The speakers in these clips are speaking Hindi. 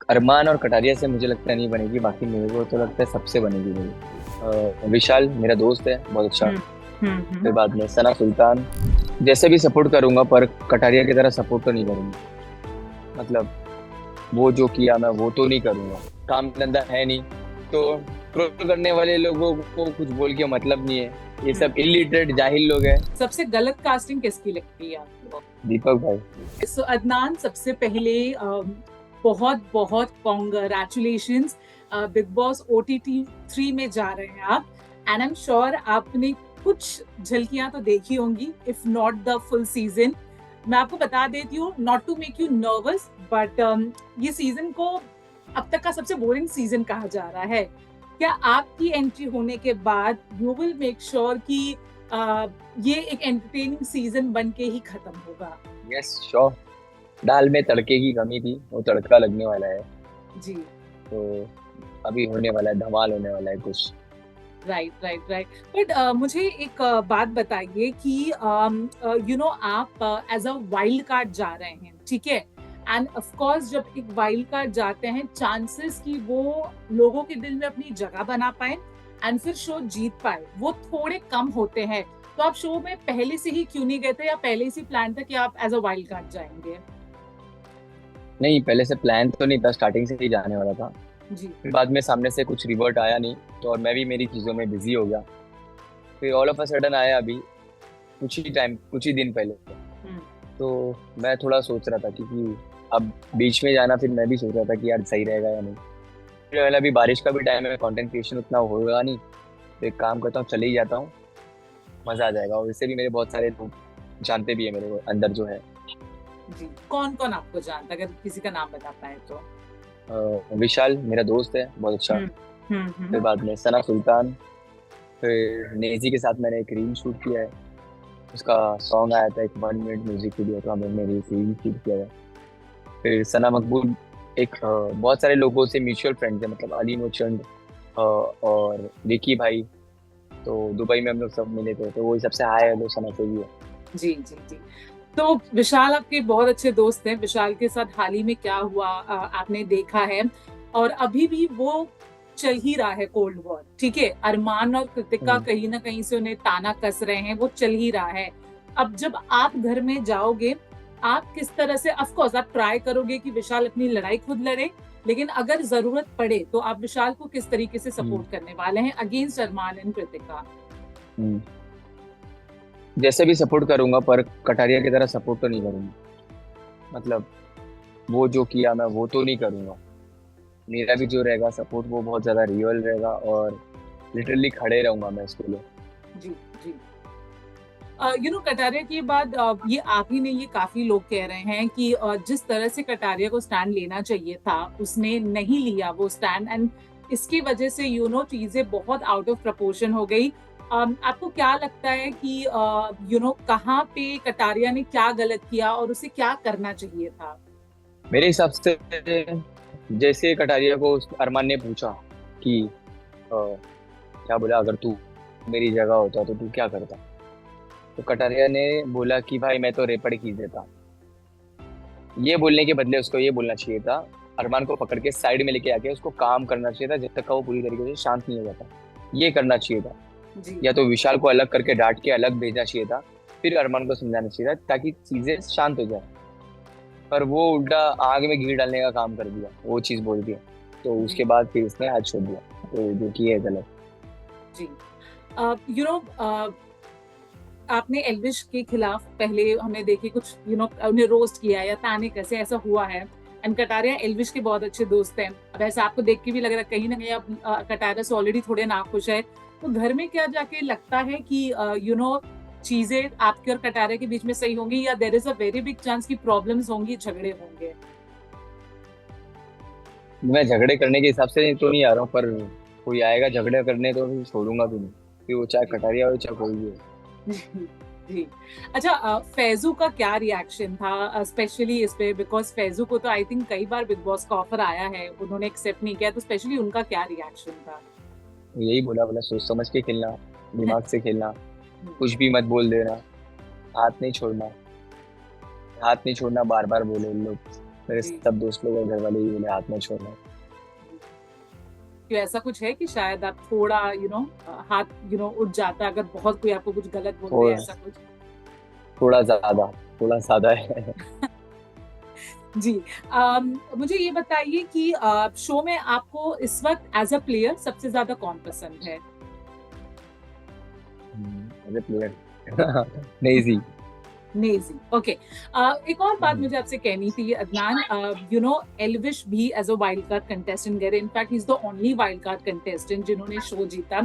अरमान और कटारिया से मुझे लगता है नहीं बनेगी, बाकी मेरे को तो लगता है सबसे बनेगी मेरी। विशाल मेरा दोस्त है बहुत अच्छा। हम्म फिर हम्म। बाद में सना सुल्तान, जैसे भी सपोर्ट करूंगा पर कटारिया की तरह सपोर्ट तो नहीं करूंगा। मतलब वो जो किया मैं वो तो नहीं करूंगा, काम धंधा है नहीं तो। ट्रोल करने वाले लोगों को कुछ बोल के मतलब नहीं है, ये सब हम्म। इलिटरेट जाहिल लोग हैं। सबसे गलत कास्टिंग किसकी लगती है आपको? दीपक भाई। सो अदनान, सबसे पहले बहुत बहुत कॉन्ग्रेचुलेशंस। बिग बॉस ओटीटी 3 में जा रहे हैं आप। एंड आई एम श्योर आपने कुछ झलकियां तो देखी होंगी, if not the full season. मैं आपको बता देती हूँ, not to make you nervous, but ये सीजन को अब तक का सबसे बोरिंग सीजन कहा जा रहा है। क्या आपकी एंट्री होने के बाद यू विल मेक श्योर कि uh, ये एक एंटरटेनिंग सीजन बन के ही खत्म होगा? Yes sure. दाल में तड़के की कमी थी, वो तड़का लगने वाला है। जी। तो अभी होने वाला है, धमाल होने वाला है कुछ। Right right right. बट मुझे एक बात बताइए कि आप एज अ वाइल्ड कार्ड जा रहे हैं, ठीक है? एंड ऑफ कोर्स जब एक वाइल्ड कार्ड जाते हैं, चांसेस कि वो लोगों के दिल में अपनी जगह बना पाए एंड फिर शो जीत पाए वो थोड़े कम होते हैं। तो आप शो में पहले से ही क्यों नहीं गए थे, या पहले से प्लान था कि आप एज अ वाइल्ड कार्ड जाएंगे? नहीं, पहले से प्लान तो नहीं था, स्टार्टिंग से ही जाने वाला था। जी। फिर बाद में सामने से कुछ रिवर्ट आया नहीं, तो और मैं भी मेरी चीज़ों में बिजी हो गया। फिर ऑल ऑफ अ सडन आया अभी, कुछ ही दिन पहले। हम्म तो मैं थोड़ा सोच रहा था कि अब बीच में जाना, फिर मैं भी सोच रहा था कि यार सही रहेगा या नहीं। फिर मैंने अभी बारिश का भी टाइम है, कंटेंट क्रिएशन उतना होगा नहीं, तो एक काम करता हूँ चले ही जाता हूँ, मज़ा आ जाएगा। और वैसे भी मेरे बहुत सारे लोग जानते भी है मेरे को अंदर जो है। जी, कौन कौन आपको जानता है, अगर किसी का नाम बता पाए तो? विशाल मेरा दोस्त है बहुत अच्छा। हम्म फिर हम्म। बाद में सना सुल्तान। फिर नेजी के साथ मैंने एक रील शूट किया है, उसका सॉन्ग आया था, एक 1 मिनट म्यूजिक वीडियो था, मैंने एक रील शूट किया है। फिर सना मकबूल, एक बहुत सारे लोगों से म्यूचुअल फ्रेंड है, मतलब अली नोचंद और विकी भाई। तो दुबई में हम लोग सब मिले थे, तो वही सबसे हाय हेलो सना से भी है। जी जी जी। तो विशाल आपके बहुत अच्छे दोस्त हैं। विशाल के साथ हाल ही में क्या हुआ आपने देखा है, और अभी भी वो चल ही रहा है कोल्ड वॉर, ठीक है? अरमान और कृतिका हम्म। कहीं ना कहीं से उन्हें ताना कस रहे हैं, वो चल ही रहा है। अब जब आप घर में जाओगे, आप किस तरह से, ऑफ कोर्स आप ट्राई करोगे कि विशाल अपनी लड़ाई खुद लड़े, लेकिन अगर जरूरत पड़े तो आप विशाल को किस तरीके से हम्म। सपोर्ट करने वाले हैं अगेंस्ट अरमान एंड कृतिका? हम्म। जैसे भी सपोर्ट करूंगा पर कटारिया की तरह सपोर्ट तो नहीं करूंगा। मतलब वो जो किया मैं वो तो नहीं करूंगा। मेरा भी जो रहेगा सपोर्ट वो बहुत ज्यादा रियल रहेगा, और लिटरली खड़े रहूंगा मैं इसके लिए। जी जी। कटारिया के बाद ये आप ही नहीं, ये काफी लोग कह रहे हैं कि जिस तरह से कटारिया को स्टैंड लेना चाहिए था उसने नहीं लिया वो स्टैंड, एंड इसकी वजह से चीजें बहुत आउट ऑफ प्रपोर्शन हो गई। आपको क्या लगता है कि कहाँ पे कटारिया ने क्या गलत किया और उसे क्या करना चाहिए था? मेरे हिसाब से जैसे कटारिया को अरमान ने पूछा कि क्या बोला, अगर तू मेरी जगह होता तो तू क्या करता, तो कटारिया ने बोला कि भाई मैं तो रेपड़ खींच देता। ये बोलने के बदले उसको ये बोलना चाहिए था, अरमान को पकड़ के साइड में लेके आके उसको काम करना चाहिए था जब तक का वो पूरी तरीके से शांत नहीं हो जाता। ये करना चाहिए था। जी या तो विशाल को अलग करके डांट के अलग भेजना चाहिए था, फिर अरमान को समझाना चाहिए था ताकि चीजें शांत हो जाए। पर वो उल्टा आग में घी डालने का काम कर दिया, वो चीज बोल दिया। तो जी उसके बाद फिर इसने हाथ छोड़ दिया, तो जो कि है गलत। जी। यू नो आपने एल्विश के खिलाफ पहले हमने देखे कुछ, उन्हें रोस्ट किया या ताने कैसे, ऐसा हुआ है। एंड कटारिया एल्विश के बहुत अच्छे दोस्त हैं। अब ऐसा आपको देख के भी लग रहा है कहीं ना कहीं आप कटारिया से ऑलरेडी थोड़े नाखुश है। तो घर में क्या जाके लगता है कि चीजें आपके और कटारिया के बीच में सही होंगी, या there is a very big chance की प्रॉब्लम्स होंगी, झगड़े होंगे? मैं झगड़े करने के हिसाब से तो नहीं आ रहा हूँ, पर कोई आएगा झगड़े करने तो फिर छोड़ूंगा भी नहीं, फिर वो चाहे जी कटारिया हो चाहे कोई भी हो। जी। अच्छा, फैजू का क्या रिएक्शन था स्पेशली इस पे? बिकॉज फैजू को तो आई थिंक कई बार बिग बॉस का ऑफर आया है, उन्होंने एक्सेप्ट नहीं किया, तो स्पेशली उनका क्या रिएक्शन था? यही बोला, बोला सोच समझ के खेलना, दिमाग से खेलना, कुछ भी मत बोल देना, हाथ नहीं छोड़ना। हाथ नहीं छोड़ना बार बार बोले उन लोग। मेरे जी। सब दोस्त लोग और घर वाले ही बोले हाथ मत छोड़ना। क्यों ऐसा कुछ है कि शायद आप थोड़ा हाथ उठ जाता है अगर बहुत कोई आपको कुछ गलत बोल दे, थोड़ा ऐसा कुछ? थोड़ा ज्यादा, थोड़ा ज्यादा है। जी। मुझे ये बताइए कि शो में आपको इस वक्त एज अ प्लेयर सबसे ज्यादा कौन पसंद है? एज ए प्लेयर नहीं जी। नेजी, ओके। एक और बात मुझे आपसे कहनी थी अदनान, एल्विश भी as a wild card contestant गए, इनफैक्ट ही is the only wild card contestant जिन्होंने शो जीता।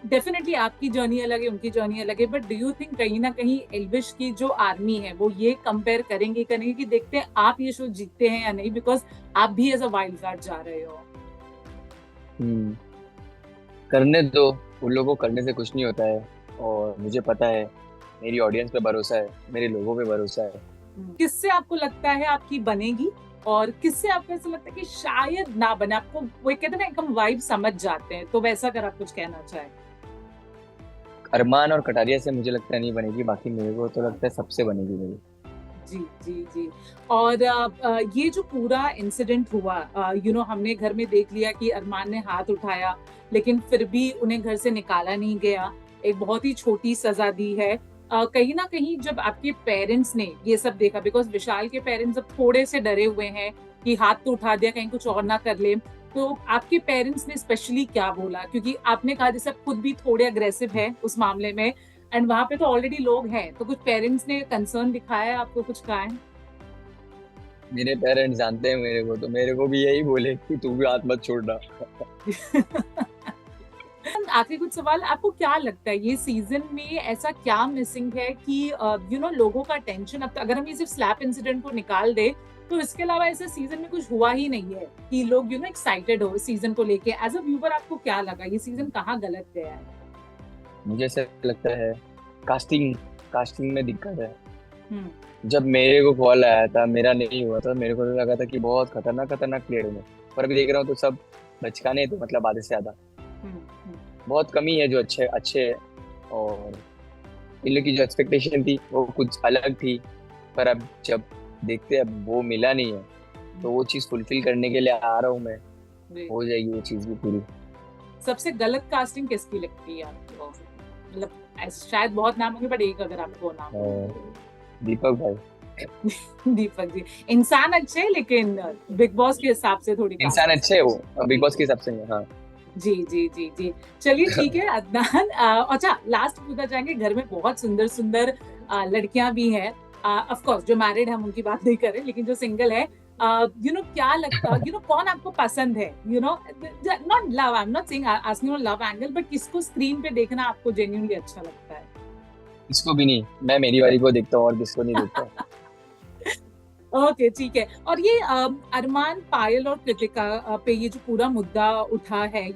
डेफिनेटली आपकी जर्नी अलग है, उनकी जर्नी अलग है, बट डू यू थिंक कहीं ना कहीं एल्विश की जो आर्मी है वो ये कंपेयर करेंगे कि देखते हैं आप ये शो जीतते हैं या नहीं, बिकॉज आप भी एज अ वाइल्ड कार्ड जा रहे हो? हम्म, करने दो, उन लोगों को करने से कुछ नहीं होता है। और मुझे पता है, मेरी ऑडियंस पे भरोसा है, मेरे लोगों पे भरोसा है। किससे आपको लगता है आपकी बनेगी और किससे आपको ऐसा लगता है कि शायद ना बने? आपको वो कहते हैं ना, हम वाइब समझ जाते हैं, तो वैसा अगर आप कुछ कहना चाहें। अरमान और कटारिया से मुझे लगता है नहीं बनेगी, बाकी मेरे को तो लगता है सबसे बनेगी मेरी। जी जी जी। और ये जो पूरा इंसिडेंट हुआ, हमने घर में देख लिया कि अरमान ने हाथ उठाया, लेकिन फिर भी उन्हें घर से निकाला नहीं गया, एक बहुत ही छोटी सजा दी है। कहीं ना कहीं जब आपके पेरेंट्स ने ये सब देखा, बिकॉज विशाल के पेरेंट्स अब थोड़े से डरे हुए हैं कि हाथ तो उठा दिया, कहीं कुछ और ना कर ले, तो आपके पेरेंट्स ने स्पेशली क्या बोला? क्योंकि आपने कहा जैसे खुद भी थोड़े अग्रेसिव है उस मामले में, एंड वहां पे तो ऑलरेडी लोग हैं, तो कुछ पेरेंट्स ने कंसर्न दिखाया है, आपको कुछ कहा है? मेरे पेरेंट्स जानते हैं मेरे को, तो मेरे को भी यही बोले कि तू भी हाथ मत छोड़ना। आखिरी कुछ सवाल, आपको क्या लगता है ये सीजन में ऐसा क्या मिसिंग है कि लोगों का टेंशन, अब अगर हम ये सिर्फ स्लैप इंसिडेंट को निकाल दे तो इसके अलावा ऐसा सीजन में कुछ हुआ ही नहीं है कि लोग एक्साइटेड हो सीजन को लेके? एज अ व्यूवर आपको क्या लगा, ये सीजन कहाँ गलत गया है? मुझे ऐसा लगता है कास्टिंग कास्टिंग में दिक्कत है। हम्म जब मेरे को कॉल आया था, मेरा नहीं हुआ था, मेरे को तो लगा था कि बहुत खतरनाक खतरनाक प्लेयर हूँ मैं। पर अभी देख रहा हूँ तो सब बचकाने, तो मतलब आधे से ज्यादा हम्म। बहुत कमी है जो अच्छे अच्छे है। और इन लोग की जो एक्सपेक्टेशन थी वो कुछ अलग थी। पर अब जब देखते हैं अब वो मिला नहीं है, तो वो चीज़ फुलफिल करने के लिए आ रहा हूँ मैं। जी। हो जाएगी वो चीज़ भी पूरी। सबसे गलत कास्टिंग किसकी लगती है आपको? मतलब शायद बहुत नाम होंगे, बट एक अगर आपको नाम हो। और दीपक भाई। दीपक जी इंसान अच्छे हैं, लेकिन बिग बॉस के हिसाब से थोड़ी इंसान कास्टिंग अच्छे है सही वो, बिग बॉस के हिसाब से नहीं, हाँ। जी जी जी जी। चलिए ठीक है अदनान, अच्छा लास्ट पूछना चाहेंगे, घर में बहुत सुंदर सुंदर लड़कियां भी हैं, ऑफ कोर्स जो मैरिड है हम उनकी बात नहीं करें, लेकिन जो सिंगल है, क्या लगता, कौन आपको पसंद है? Not love, I am not saying asking love angle, but किसको स्क्रीन पे देखना आपको जेन्युइनली अच्छा लगता है? इसको भी नहीं, मैं मेरी वाली को देखता हूँ और किसको नहीं देखता। ओके ठीक है। और ये अरमान, पायल और कृतिका पे ये जो पूरा मुद्दा उठा है,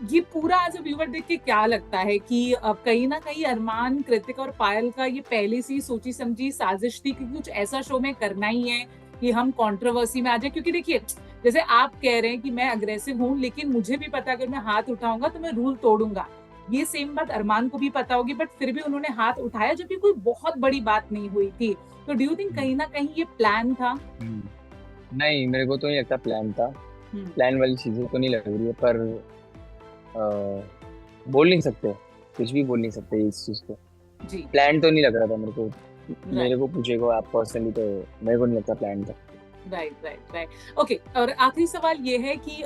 ये पूरा एज अ व्यूअर देख के क्या लगता है कि कहीं ना कहीं अरमान, कृतिका और पायल का ये पहले से ही सोची समझी साजिश थी कि कुछ ऐसा शो में करना ही है कि हम कंट्रोवर्सी में आ जाए? क्योंकि देखिए, जैसे आप कह रहे हैं कि मैं अग्रेसिव हूँ, लेकिन मुझे भी पता है अगर मैं हाथ उठाऊंगा तो मैं रूल तोड़ूंगा, ये सेम बात अरमान को भी पता होगी, बट फिर भी उन्होंने हाथ उठाया, जबकि कोई बहुत बड़ी बात नहीं हुई थी। तो डू यू थिंक कहीं ना कहीं ये प्लान था? नहीं, मेरे को तो नहीं लगता प्लान था। हम्म, प्लान वाली चीजें तो नहीं लग रही है, पर बोल नहीं सकते, कुछ भी बोल नहीं सकते इस चीज को। जी। प्लान तो नहीं लग रहा था मेरे को। मेरे राइट को पूछेगा आप पर्सनली, तो मेरे को नहीं लगता प्लान था। Right right right. ओके, और आखिरी सवाल ये है कि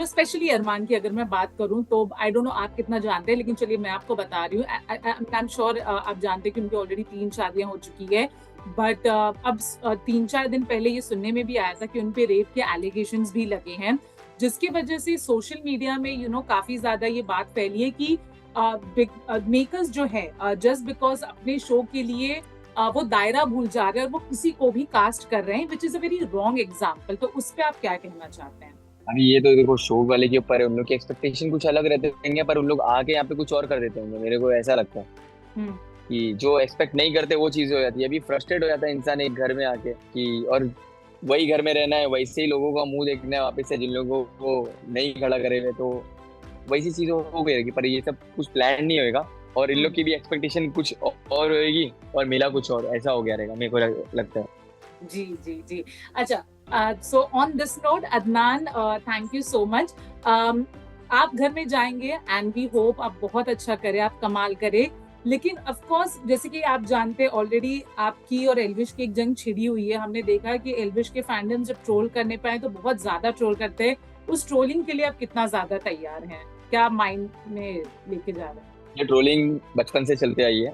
स्पेशली अरमान की अगर मैं बात करूं, तो आई डोंट नो आप कितना जानते हैं, लेकिन चलिए मैं आपको बता रही हूँ, आई एम श्योर आप जानते हैं कि उनकी ऑलरेडी 3 शादियां हो चुकी है, बट अब 3-4 दिन पहले ये सुनने में भी आया था कि उनपे रेप के एलिगेशंस भी लगे हैं, जिसकी वजह से सोशल मीडिया में काफी ज्यादा ये बात फैली है कि बिग मेकर्स जो है, जस्ट बिकॉज अपने शो के लिए वो दायरा भूल जा रहे हैं और वो किसी को भी कास्ट कर रहे हैं, which is a very wrong example. तो उस पर आप क्या कहना चाहते हैं? अभी ये तो देखो शो वाले के ऊपर है, उन लोग की एक्सपेक्टेशन कुछ अलग रहते होंगे, पर उन लोग आके यहाँ पे कुछ और कर देते होंगे, मेरे को ऐसा लगता है। हम्म कि जो एक्सपेक्ट नहीं करते वो चीज़ हो जाती है। अभी फ्रस्ट्रेट हो जाता है इंसान एक घर में आके कि, और वही घर में रहना है, वैसे ही लोगों का मुंह देखना है वापस से, जिन लोगों को नहीं खड़ा करे हुए, तो वैसी चीज़ हो गई रहेगी। पर ये सब कुछ प्लान नहीं होएगा। और इन लोग की भी एक्सपेक्टेशन कुछ और होगी और मिला कुछ और, ऐसा हो गया रहेगा मेरे को लगता है। जी जी जी। अच्छा, so on this note Adnan, thank you so much. आप घर में जाएंगे एंड वी होप आप बहुत अच्छा करें, आप कमाल करें। लेकिन ऑफ कोर्स जैसे कि आप जानते ऑलरेडी आपकी और एल्विश की एक जंग छिड़ी हुई है। हमने देखा है कि एल्विश के फैंडम जब ट्रोल करने पाए तो बहुत ज्यादा ट्रोल करते हैं। उस ट्रोलिंग के लिए आप कितना ज्यादा तैयार हैं, क्या माइंड में लेके जा रहे हैं? ये ट्रोलिंग बचपन से चलते आई है।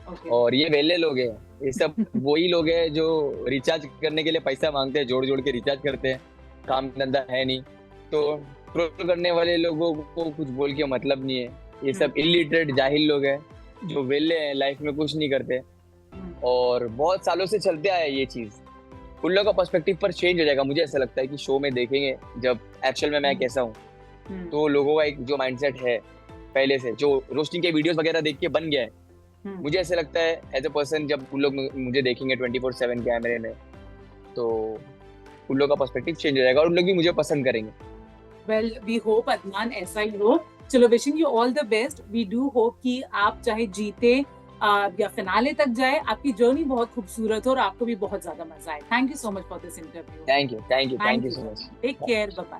ओके। और ये वेले लोग हैं, ये सब वही लोग हैं जो रिचार्ज करने के लिए पैसा मांगते हैं, जोड़ जोड़ के रिचार्ज करते हैं, काम धंधा है नहीं। तो ट्रोल करने वाले लोगों को कुछ बोल के मतलब नहीं है। ये सब इलिटरेट जाहिल लोग हैं जो वेले हैं, लाइफ में कुछ नहीं करते। और बहुत सालों से चलते आया ये चीज। उन लोगों का पर्सपेक्टिव पर चेंज हो जाएगा, मुझे ऐसा लगता है कि शो में देखेंगे जब एक्चुअल में मैं कैसा हूँ, तो लोगों का एक जो माइंडसेट है पहले से, जो रोस्टिंग के वीडियोस वगैरह देख के बन गया है, मुझे ऐसा लगता है एज ए पर्सन जब उन लोग मुझे देखेंगे 24/7 कैमरे में, तो उन लोग का पर्सपेक्टिव चेंज हो जाएगा और उन लोग भी मुझे पसंद करेंगे। वेल वी होप अदनान ऐसा ही हो। चलो, wishing you all the best. We do hope कि आप चाहे जीते या फिनाले तक जाए, आपकी जर्नी बहुत खूबसूरत हो और आपको भी बहुत ज्यादा मजा आए। Thank you so much for this interview. Thank you so much. Take care, bye bye.